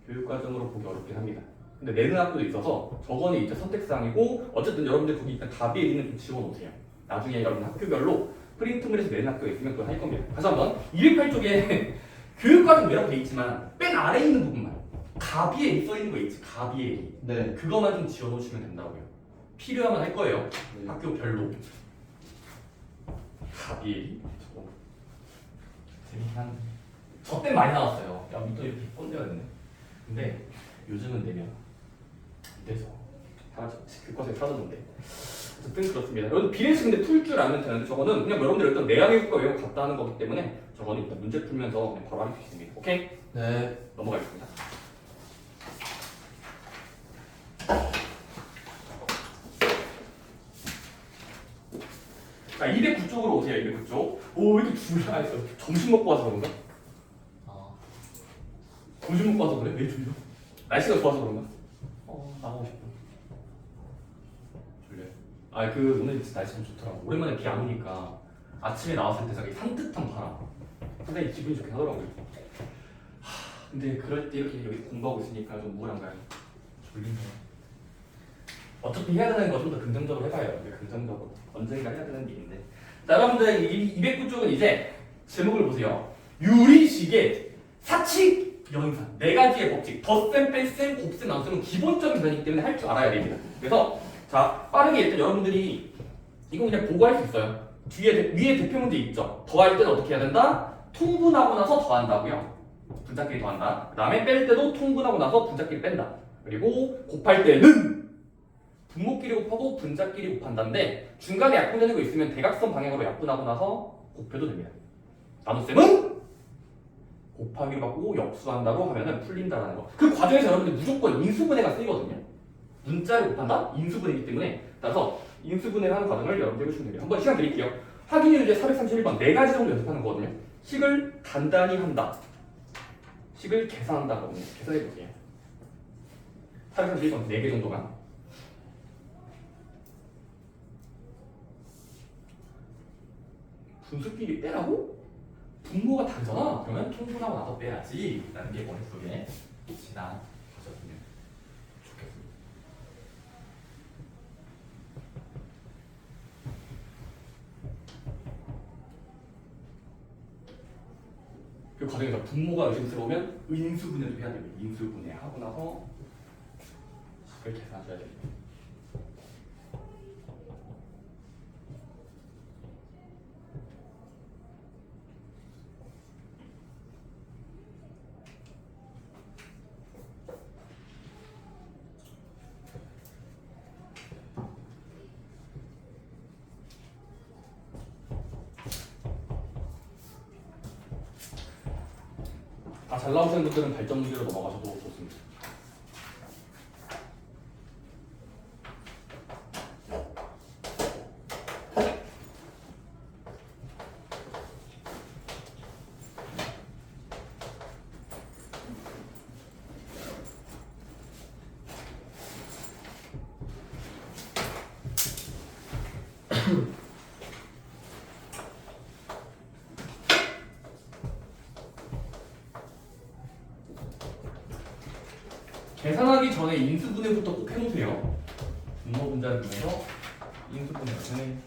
교육과정으로 보기 어렵긴 합니다. 근데 내는 학교도 있어서 저거는 이제 선택사항이고 어쨌든 여러분들 거기 일단 가비엘이는 좀 지워놓으세요. 나중에 여러분 학교별로 프린트물에서 내는 학교가 있으면 그걸 할 겁니다. 다시 한번 208쪽에 교육과정 왜라고 돼 있지만 맨 아래에 있는 부분만 가비엘이 써있는 거 있지. 가비엘이. 네. 그거만 좀 지워놓으시면 된다고요. 필요하면 할 거예요. 네. 학교별로. 가비엘이 저거 재밌긴 한데 저 때 많이 나왔어요. 야 밑도 이렇게 꼰대가 됐네. 근데 요즘은 내면 안 돼서 교과서에 사라졌는데 어쨌든 그렇습니다. 여러분 비례식인데 풀 줄 알면 되는데 저거는 그냥 여러분들 일단 내양의 국가 외우고 갔다 하는 거기 때문에 저거는 일단 문제 풀면서 그냥 바로 할 수 있습니다. 오케이? 네. 넘어가겠습니다. 자, 209쪽으로 오세요. 209쪽. 오, 왜 이렇게 줄라 했어? 점심 먹고 와서 그런가? 점심 먹고 와서 그래? 왜 졸려? 날씨가 좋아서 그런가? 나가고 싶어. 졸려. 그 오늘 진짜 날씨 좀 좋더라고. 오랜만에 비 안 오니까 아침에 나왔을 때 저기 산뜻한 바람. 상당히 기분이 좋긴 하더라고요. 근데 그럴 때 이렇게 여기 공부하고 있으니까 좀 우울한가요? 졸리네요. 어차피 해야 되는 거 좀 더 긍정적으로 해봐요. 긍정적으로. 언젠가 해야 되는 일인데. 자, 여러분들 209쪽은 이제 제목을 보세요. 유리식의 사칙 연산. 네 가지의 법칙. 덧셈, 뺄셈, 곱셈, 나눗셈은 기본적인 단위이기 때문에 할 줄 알아야 됩니다. 그래서 자, 빠르게 일단 여러분들이 이거 그냥 보고 할 수 있어요. 위에 대표 문제 있죠. 더할 때는 어떻게 해야 된다? 통분하고 나서 더한다고요. 분자끼리 더한다. 그 다음에 뺄 때도 통분하고 나서 분자끼리 뺀다. 그리고 곱할 때는 분모끼리 곱하고 분자끼리 곱한다는데 중간에 약분되는 거 있으면 대각선 방향으로 약분하고 나서 곱해도 됩니다. 나눗셈은 곱하기로 바꾸고 역수한다고 하면은 풀린다라는 거. 그 과정에서 여러분들 무조건 인수분해가 쓰이거든요. 문자를 곱한다? 인수분해이기 때문에 따라서 인수분해를 하는 과정을 여러분들 해보시면 됩니다. 한번 시간 드릴게요. 확인율 이제 431번 4가지 정도 연습하는 거거든요. 식을 간단히 한다. 식을 계산한다거든요. 계산해보세요. 431번 4개 정도만. 분수끼리 빼라고? 분모가 다르잖아. 그러면 통분하고 나서 빼야지. 라는 게 머릿속에 지나가셨으면 좋겠습니다. 그 과정에서 분모가 의심스러우면 인수분해도 해야 됩니다. 인수분해 하고 나서 식을 계산하셔야 됩니다. 잘 나오시는 분들은 발전 문제로 넘어가셔도 좋습니다. 계산하기 전에 인수분해부터 꼭 해놓으세요. 분모 분자를 이용해서 인수분해.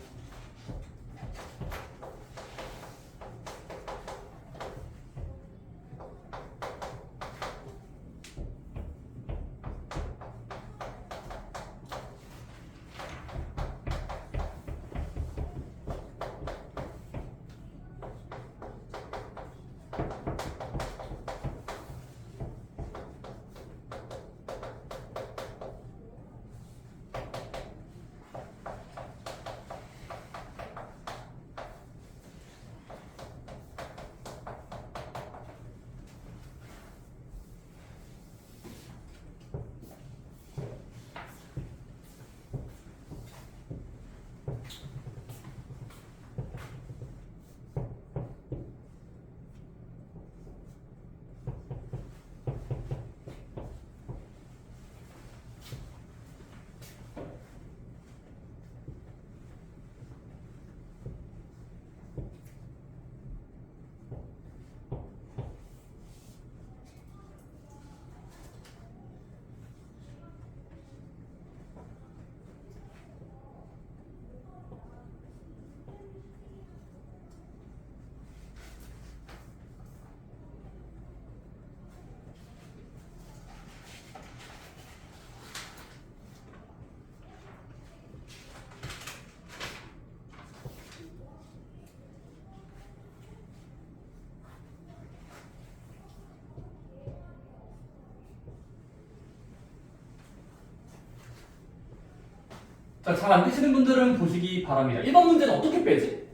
자, 잘 안 되시는 분들은 보시기 바랍니다. 1번 문제는 어떻게 빼지?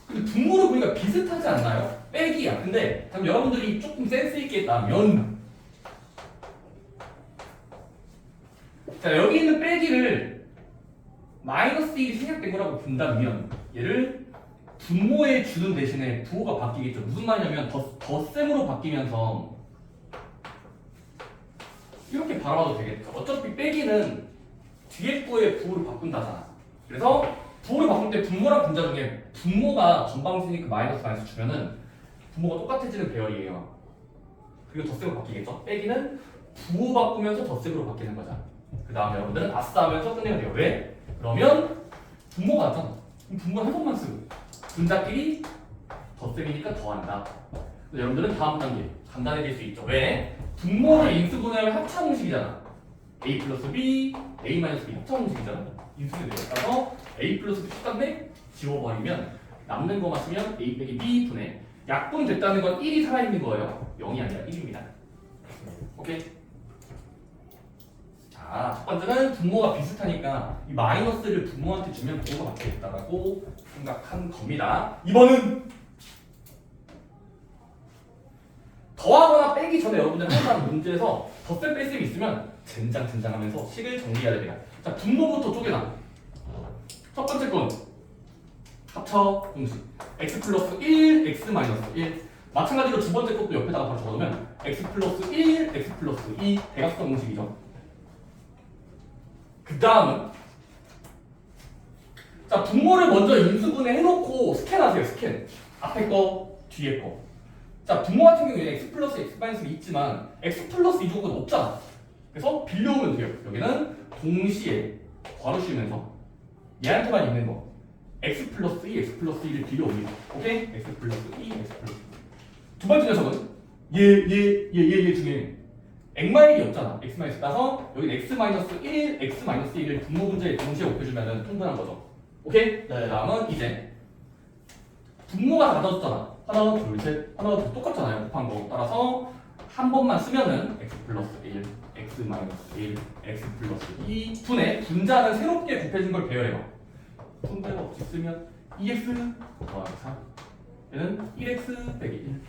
근데 분모를 보니까 비슷하지 않나요? 빼기야. 근데 그럼 여러분들이 조금 센스 있게 했다면, 자, 여기 있는 빼기를 마이너스 1이 생략된 거라고 본다면 얘를 분모에 주는 대신에 부호가 바뀌겠죠. 무슨 말이냐면 덧셈으로 바뀌면서 이렇게 바라봐도 되겠죠. 어차피 빼기는 뒤에 부호의 부호를 바꾼다잖아. 그래서 부호를 바꿀 때 분모랑 분자 중에 분모가 전방수니까 마이너스 주면은 분모가 똑같아지는 배열이에요. 그리고 덧셈으로 바뀌겠죠. 빼기는 부호 바꾸면서 덧셈으로 바뀌는 거죠. 그 다음에 여러분들은 아싸 하면서 끝내면 돼요. 왜? 그러면 분모가 같잖아. 그럼 분모를 한 번만 쓰고 분자끼리 덧셈이니까 더한다. 여러분들은 다음 단계 간단해질 수 있죠. 왜? 분모를 인수분해하면 합차공식이잖아. a 플러스 b, a 마이너스 b 합차공식이잖아. 인수분해 따라서 a 플러스 b 식단데 지워버리면 남는 거만 쓰면 a 빼기 b 분의 약분 됐다는 건 1이 살아있는 거예요. 0이 아니라 1입니다. 오케이? 자, 첫 번째는 분모가 비슷하니까 이 마이너스를 분모한테 주면 부호가 맞겠다라고 생각한 겁니다. 2번은 더하거나 빼기 전에 여러분들 항상 문제에서 덧셈 뺄셈이 있으면 젠장하면서 식을 정리해야 됩니다. 자, 분모부터 쪼개놔. 첫 번째 건 합쳐 공식 x 플러스 1, x 마이너스 1. 마찬가지로 두 번째 것도 옆에다가 바로 적어놓으면 x 플러스 1, x 플러스 2 대각선 공식이죠. 그 다음은 자, 분모를 먼저 인수분해 해놓고 스캔하세요. 스캔. 앞에 거, 뒤에 거. 자, 분모 같은 경우에는 x 플러스 x 마이너스 있지만 x 플러스 이 정도는 없잖아. 그래서 빌려오면 돼요. 여기는 동시에 괄호 씌우면서 얘한테만 있는 거 x 플러스 2, x 플러스 2를 빌려옵니다. 오케이? x 플러스 2, x 플러스 2. 두 번째 녀석은 얘 중에 액마일이 없잖아. x 마이너스 따서 여기 x 마이너스 1, x 마이너스 1을 분모 분자에 동시에 곱해주면 충분한 거죠. 오케이? 네. 다음은 이제 분모가 닫아졌잖아. 하나, 둘, 셋, 하나, 둘 똑같잖아요. 곱한 거. 따라서 한 번만 쓰면은 x 플러스 1, x 마이너스 1, x 플러스 2 분의 분자는 새롭게 곱해진 걸 배열해요. 분배가 없이 쓰면 2x 더하기 3 얘는 1x 빼기 1.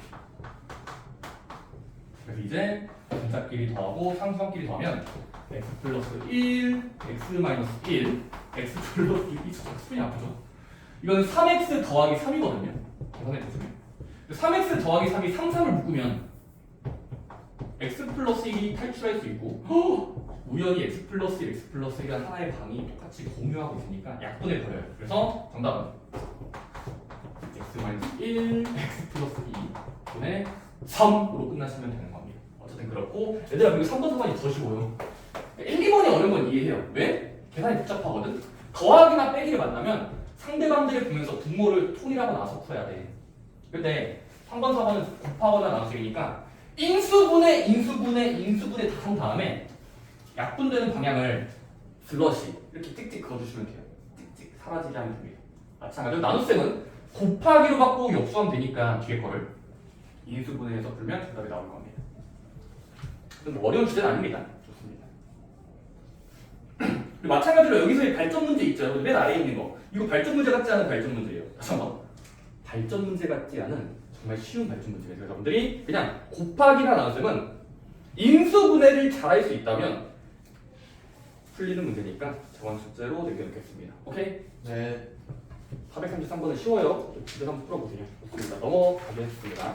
그래서 이제 분자끼리 더하고 상수함끼리 더하면 x 플러스 1, x 마이너스 1, x 플러스 1이 수분이 아프죠? 이건 3x 더하기 3이거든요. 계산해 보시면 3x 더하기 3이 3, 3을 묶으면 x 플러스 1이 탈출할 수 있고 우연히 x 플러스 1, x 플러스 1이란 하나의 방이 똑같이 공유하고 있으니까 약분해 버려요. 그래서 정답은 x 마이너스 1, x 플러스 2 분의 3으로 끝나시면 되는 겁니다. 어쨌든 그렇고 얘들아 그리고 3번 4번이 더 쉬워요. 1, 2번이 어려운 건 이해해요. 왜? 계산이 복잡하거든. 더하기나 빼기를 만나면 상대방들을 보면서 분모를 통일하고 나서 풀어야 돼. 근데 3번 4번은 곱하거나 나누기니까 인수분해 다 한 다음에 약분되는 방향을 슬러시 이렇게 찍찍 그어주시면 돼요. 찍찍 사라지게 하면 됩니다. 마찬가지로 나눗셈은 곱하기로 바꾸고 역수하면 되니까 뒤에 거를 인수분해해서 풀면 정답이 나올 겁니다. 뭐 어려운 주제는 아닙니다. 좋습니다. 그리고 마찬가지로 여기서의 발전 문제 있죠. 여러분 맨 아래에 있는 거. 이거 발전 문제 같지 않은 발전 문제예요. 다시 한번. 발전 문제 같지 않은 정말 쉬운 발전 문제예요. 여러분들이 그냥 곱하기나 나눗셈은 인수분해를 잘할 수 있다면 풀리는 문제니까 저번 숙제로 남겨놓겠습니다. 오케이? 네. 433번은 쉬워요. 주제 한번 풀어보세요. 좋습니다. 넘어가겠습니다.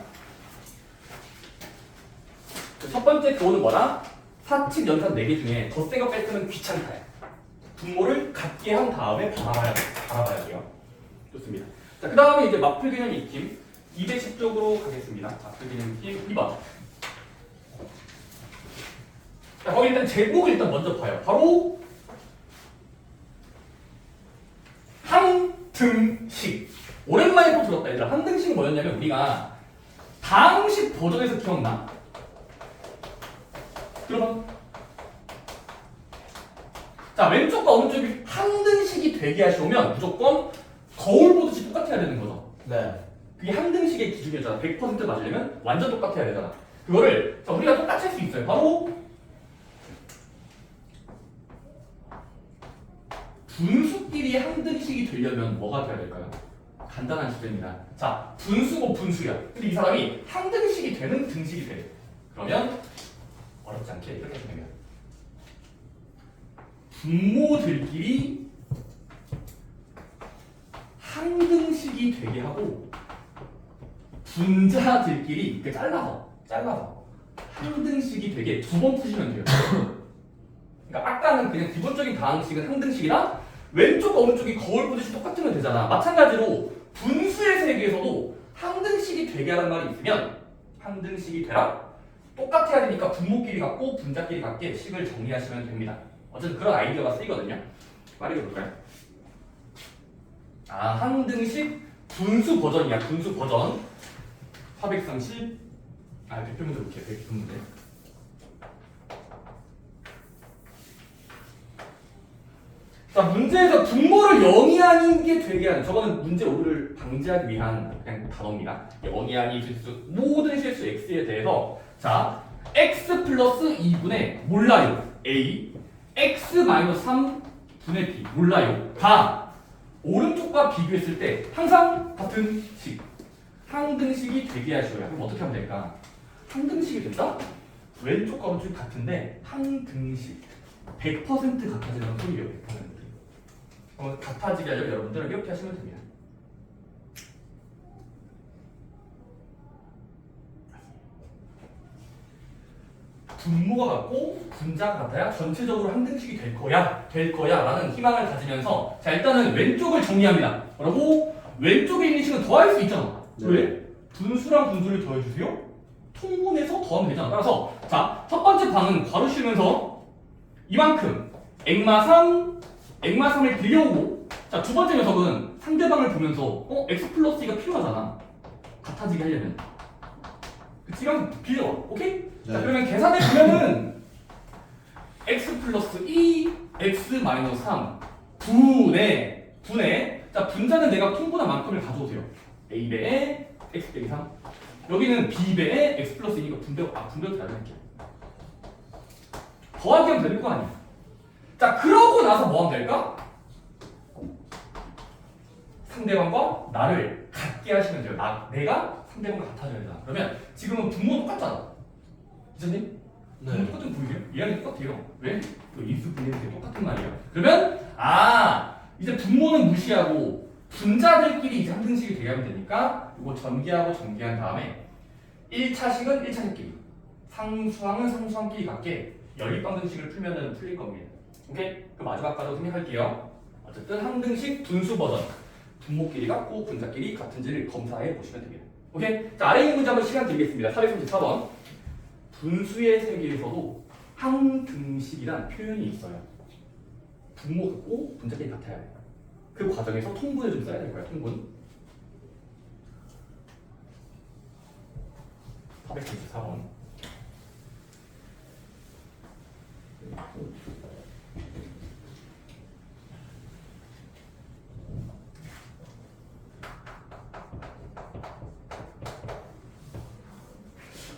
첫 번째 교훈은 뭐다? 사칙 연산 4개 중에 덧센 거 뺐으면 귀찮다요. 분모를 같게 한 다음에 바라봐야 돼요. 좋습니다. 자, 그 다음에 이제 마플 개념 익힘 210쪽으로 가겠습니다. 마플 개념 익힘 2번. 자, 거기 일단 제목을 일단 먼저 봐요. 바로 항등식. 오랜만에 또 들었다 얘들아. 항등식 뭐였냐면 우리가 다항식 버전에서 기억나? 들어봐. 자, 왼쪽과 오른쪽이 항등식이 되게 하시오면 무조건 거울 보듯이 똑같아야 되는 거죠. 네. 그게 항등식의 기준이었잖아. 100% 맞으려면 완전 똑같아야 되잖아. 그거를 자, 우리가 똑같이 할 수 있어요. 바로 분수끼리 항등식이 되려면 뭐가 돼야 될까요? 간단한 주제입니다. 자, 분수고 분수야. 근데 이 사람이 항등식이 되는 등식이 돼. 그러면 어렵지 않게 이렇게 하시면 됩니다. 분모들끼리 항등식이 되게 하고 분자들끼리 이렇게 잘라서 항등식이 되게 2번 푸시면 돼요. 그러니까 아까는 그냥 기본적인 다항식은 항등식이라 왼쪽과 오른쪽이 거울 보듯이 똑같으면 되잖아. 마찬가지로 분수의 세계에서도 항등식이 되게 하는 말이 있으면 항등식이 되라 똑같아야 되니까 분모끼리 같고 분자끼리 같게 식을 정리하시면 됩니다. 어쨌든 그런 아이디어가 쓰이거든요. 빠르게 볼까요? 아, 항등식 분수 버전이야. 분수 버전 430 대표 문제 볼게요. 대표 문제. 자, 문제에서 분모를 0이 아닌 게 되게 하는 저거는 문제 오류를 방지하기 위한 그냥 단어입니다. 0이 아닌 실수 모든 실수 x에 대해서 자 x 플러스 2분의 몰라요 a x 마이너스 3분의 b 몰라요 다 오른쪽과 비교했을 때 항상 같은 식 항등식이 되게 하셔야 그럼 어떻게 하면 될까? 항등식이 된다? 왼쪽과 오른쪽이 같은데 항등식 100% 같아지는 소리예요. 100%. 그럼 같아지게 하려면 여러분들은 이렇게 하시면 됩니다. 분모가 같고 분자가 같아야 전체적으로 항등식이 될 거야 라는 희망을 가지면서 자 일단은 왼쪽을 정리합니다. 뭐라고? 왼쪽에 있는 식은 더할 수 있잖아. 네. 왜? 분수랑 분수를 더해주세요. 통분해서 더하면 되잖아. 따라서 자 첫 번째 방은 괄호 씌우면서 이만큼 액마3을 빌려오고 자 두 번째 녀석은 상대방을 보면서 x 플러스 2가 필요하잖아. 같아지게 하려면 그치? 이랑 빌려와. 오케이? 네. 자 그러면 계산해 보면은 x 플러스 2 x 마이너스 3 분의 자 분자는 내가 통분한 만큼을 가져오세요. a배에 x 빼기 3 여기는 b배에 x 플러스 2니까 분배로 잘 할게요. 더하기 하면 되는 거 아니야. 자 그러고 나서 뭐 하면 될까? 상대방과 나를 같게 하시면 돼요. 내가 상대방과 같아져야 되잖아. 그러면 지금은 분모 똑같잖아. 기자님? 네. 분모 똑같은 거 보이세요? 얘랑 똑같아요. 왜? 그 인수 분해도 똑같은 말이에요. 그러면 이제 분모는 무시하고 분자들끼리 이제 항등식이 되게 하면 되니까 이거 전개하고 전개한 다음에 1차식은 1차식끼리 상수항은 상수항끼리 같게 연립방정식을 풀면은 풀릴 겁니다. 오케이? 그 마지막 과정 생략할게요. 어쨌든 항등식 분수 버전 분모끼리 같고 분자끼리 같은지를 검사해 보시면 됩니다. 오케이? 자 아래 있는 문제 한번 시간 드리겠습니다. 434번 분수의 세계에서도 항등식이란 표현이 있어요. 분모 같고 분자끼리 같아야 돼. 그 과정에서 통분을 좀 써야 될 거야. 통분. 434번.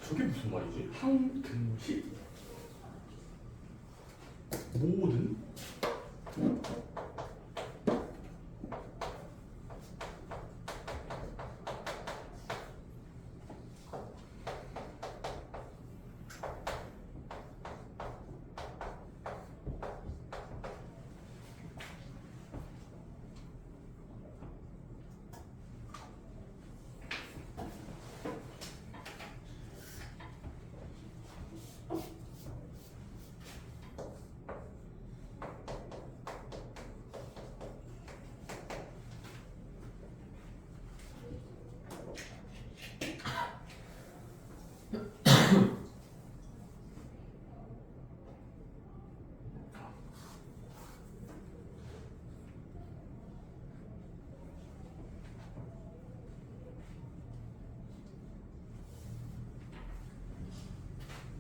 저게 무슨 말이지? 항등식? 모든?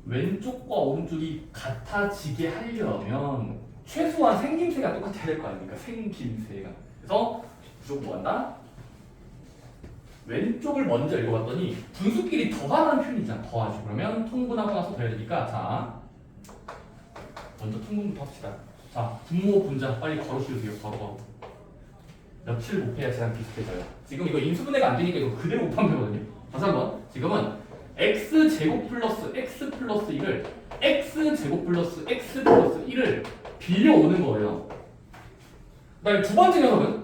왼쪽과 오른쪽이 같아지게 하려면 최소한 생김새가 똑같아야 될 거 아닙니까? 생김새가. 그래서 무조건 뭐 한다? 왼쪽을 먼저 읽어봤더니 분수끼리 더하라는 표현이 있잖아. 더하죠. 그러면 통분하고 나서 더해야 되니까 자 먼저 통분부터 합시다. 자 분모 분자 빨리 걸어 씌우세요. 바로 며칠 곱해야 쟤랑 비슷해져요. 지금 이거 인수분해가 안 되니까 이거 그대로 곱하면 되거든요. 다시 한번 지금은 x제곱 플러스 x 플러스 1을 x제곱 플러스 x 플러스 1을 빌려오는 거예요. 그다음에 두 번째 녀석은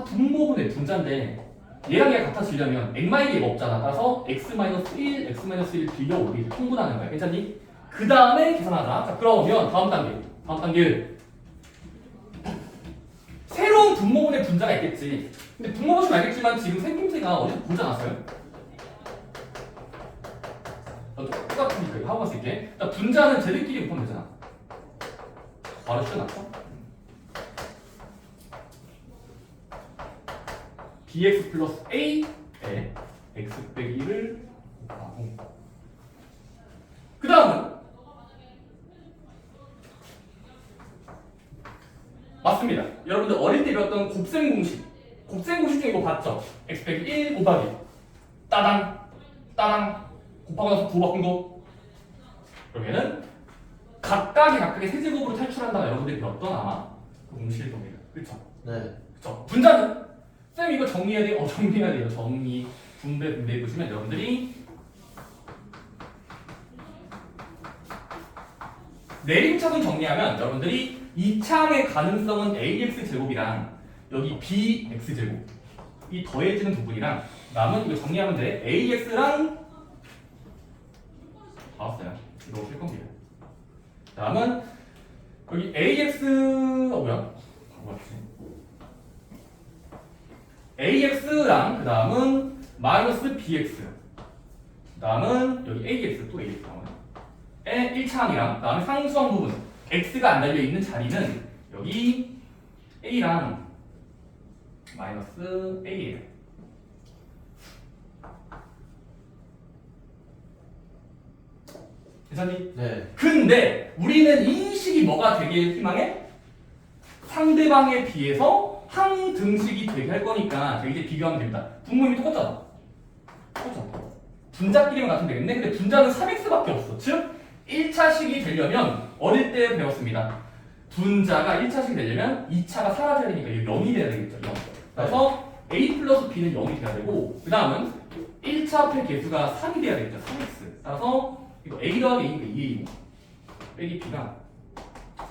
분모분의 분자인데 얘랑 얘가 같아지려면 x-1이 없잖아. 따라서 x-1, x-1 빌려오기 통분하는 거야. 괜찮니? 그 다음에 계산하자. 자 그러면 다음 단계 새로운 분모분의 분자가 있겠지. 근데 분모 보시면 알겠지만 지금 생김새가 어디서 보지 않았어요? 똑같으니까 이거 하고 갔을 게 분자는 쟤들끼리 곱하면 되잖아. 바로 씌워놨죠? bx 플러스 a에 x 빼기 1을 곱하고 그 다음은 맞습니다. 여러분들 어릴 때 배웠던 곱셈 공식 중에 이거 봤죠? x 빼기 1 곱하기 따당 곱하고 나서 부호 바꾼 거. 그러면은 각각의 세제곱으로 탈출한다가 여러분들이 배웠던 아마 그 공식일 겁니다. 그쵸? 네. 그쵸? 분자는 쌤 이거 정리해야 돼요. 정리해야 돼요. 정리 분배 보시면 여러분들이 내림차순 정리하면 여러분들이 이 창의 가능성은 ax 제곱이랑 여기 bx 제곱이 더해지는 부분이랑 남은 이거 정리하면 돼. ax랑 나왔어요. 이거 쓸 겁니다. 다음은 여기 ax ax랑 그 다음은 마이너스 bx. 그 다음은 여기 ax 또 ax 나오네. 1차항이랑 그 다음에 상수항 부분 x가 안 달려 있는 자리는 여기 a랑 마이너스 a예요. 괜찮니? 네. 근데 우리는 이 식이 뭐가 되길 희망해? 상대방에 비해서 항등식이 되게 할 거니까 자, 이제 비교하면 됩니다. 분모임이 똑같잖아. 분자끼리만 같으면 되겠네. 근데 분자는 3x밖에 없어. 즉 1차식이 되려면 어릴 때 배웠습니다. 분자가 1차식이 되려면 2차가 사라져야 되니까 이게 0이 돼야 되겠죠. 0. 그래서 a 플러스 b는 0이 돼야 되고 그 다음은 1차 합의 개수가 3이 돼야 되겠죠. 3x. 따라서 이거 a 더하기 a니까 2a이고 빼기 b가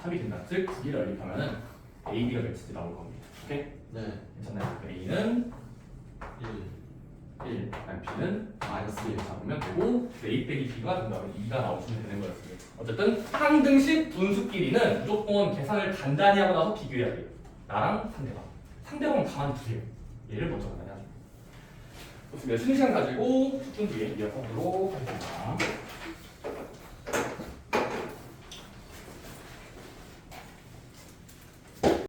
3이 된다. 즉 두 개를 연립하면은 a, b가 몇인지 나올 겁니다. 오케이? 네. 괜찮나요? a는 1. 1, b는 마이너스 1 잡으면 되고 a 빼기 b가 된다면 2가 나오시면 되는 거였습니다. 어쨌든 항등식 분수끼리는 무조건 계산을 간단히 하고 나서 비교해야 돼요. 나랑 상대방은 가만두세요. 얘를 먼저 만나야 돼요. 좋습니다. 쉬는 시간 가지고 10분 뒤에 이어서 보도록 하겠습니다.